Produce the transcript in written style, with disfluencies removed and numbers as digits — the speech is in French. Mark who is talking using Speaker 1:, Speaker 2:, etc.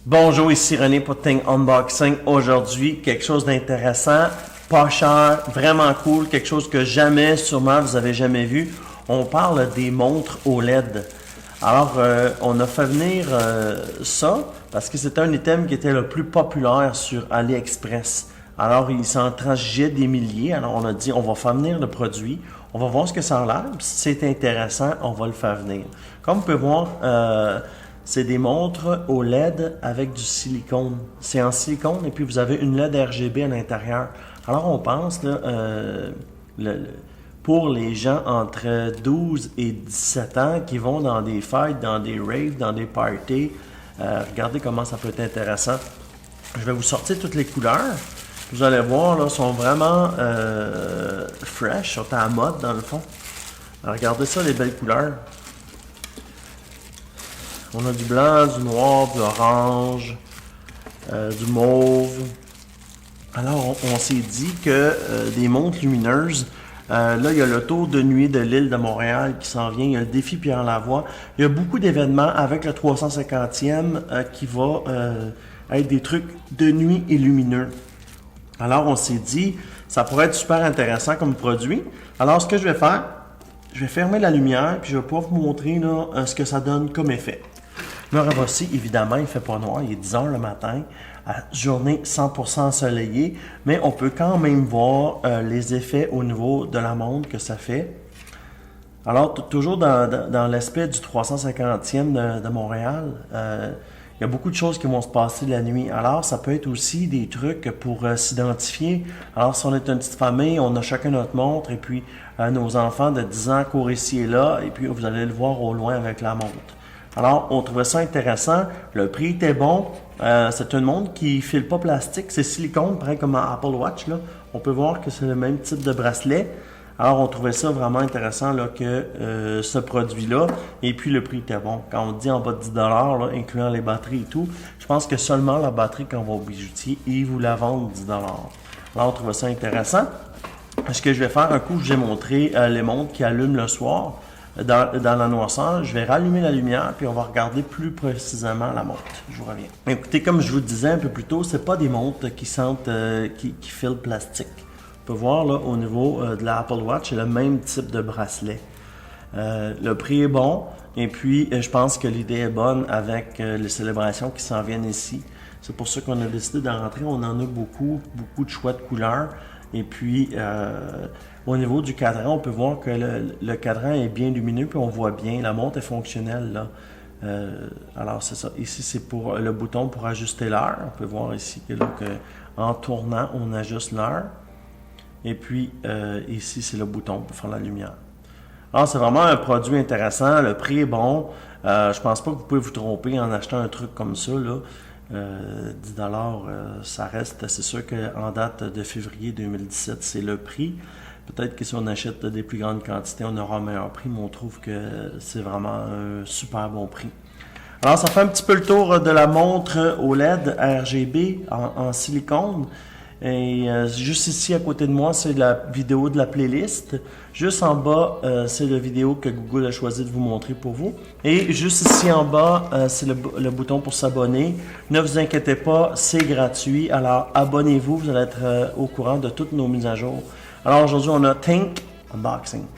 Speaker 1: Bonjour, ici René pour Ting Unboxing. Aujourd'hui, quelque chose d'intéressant, pas cher, vraiment cool, quelque chose que jamais, sûrement, vous avez jamais vu. On parle des montres OLED. Alors, on a fait venir ça parce que c'était un item qui était le plus populaire sur AliExpress. Alors, il s'en transigeait des milliers. Alors, on a dit, on va faire venir le produit. On va voir ce que ça a l'air. Si c'est intéressant, on va le faire venir. Comme vous pouvez voir, c'est des montres OLED avec du silicone. C'est en silicone et puis vous avez une LED RGB à l'intérieur. Alors on pense là, pour les gens entre 12 et 17 ans qui vont dans des fêtes, dans des raves, dans des parties, regardez comment ça peut être intéressant. Je vais vous sortir toutes les couleurs. Vous allez voir, là, sont vraiment fresh, sont à la mode dans le fond. Alors, regardez ça, les belles couleurs. On a du blanc, du noir, de l'orange, du mauve. Alors, on s'est dit que des montres lumineuses, là, il y a le tour de nuit de l'île de Montréal qui s'en vient. Il y a le défi Pierre Lavoie. Il y a beaucoup d'événements avec le 350e qui va être des trucs de nuit et lumineux. Alors, on s'est dit, ça pourrait être super intéressant comme produit. Alors, ce que je vais faire, je vais fermer la lumière puis je vais pouvoir vous montrer là, ce que ça donne comme effet. Là, voici, évidemment, il ne fait pas noir, il est 10 h le matin, journée 100% ensoleillée, mais on peut quand même voir les effets au niveau de la montre que ça fait. Alors, toujours dans l'aspect du 350e de Montréal, il y a beaucoup de choses qui vont se passer la nuit. Alors, ça peut être aussi des trucs pour s'identifier. Alors, si on est une petite famille, on a chacun notre montre, et puis nos enfants de 10 ans courent ici et là, et puis vous allez le voir au loin avec la montre. Alors, on trouvait ça intéressant. Le prix était bon. C'est une montre qui ne file pas plastique. C'est silicone, pareil comme un Apple Watch. Là. On peut voir que c'est le même type de bracelet. Alors, on trouvait ça vraiment intéressant là, que ce produit-là. Et puis, le prix était bon. Quand on dit en bas de 10 là, incluant les batteries et tout, je pense que seulement la batterie quand on va au bijoutier, ils vous la vendent 10 $. Alors, on trouvait ça intéressant. Ce que je vais faire, un coup, je vais montrer les montres qui allument le soir. Dans la noirceur, je vais rallumer la lumière puis on va regarder plus précisément la montre. Je vous reviens. Écoutez, comme je vous disais un peu plus tôt, c'est pas des montres qui sentent qui filent plastique. On peut voir là au niveau de la Apple Watch, c'est le même type de bracelet. Le prix est bon et puis je pense que l'idée est bonne avec les célébrations qui s'en viennent ici. C'est pour ça qu'on a décidé d'en rentrer. On en a beaucoup de choix de couleurs. Et puis, au niveau du cadran, on peut voir que le cadran est bien lumineux, puis on voit bien, la montre est fonctionnelle, là. Alors, c'est ça. Ici, c'est pour le bouton pour ajuster l'heure. On peut voir ici que, là, en tournant, on ajuste l'heure. Et puis, ici, c'est le bouton pour faire la lumière. Alors, c'est vraiment un produit intéressant. Le prix est bon. Je pense pas que vous pouvez vous tromper en achetant un truc comme ça, là. 10 $, ça reste, c'est sûr qu'en date de février 2017, c'est le prix. Peut-être que si on achète des plus grandes quantités, on aura un meilleur prix, mais on trouve que c'est vraiment un super bon prix. Alors, ça fait un petit peu le tour de la montre OLED RGB en silicone. Et juste ici à côté de moi, c'est la vidéo de la playlist. Juste en bas, c'est la vidéo que Google a choisi de vous montrer pour vous. Et juste ici en bas, c'est le bouton pour s'abonner. Ne vous inquiétez pas, c'est gratuit. Alors abonnez-vous, vous allez être au courant de toutes nos mises à jour. Alors aujourd'hui, on a Think Unboxing.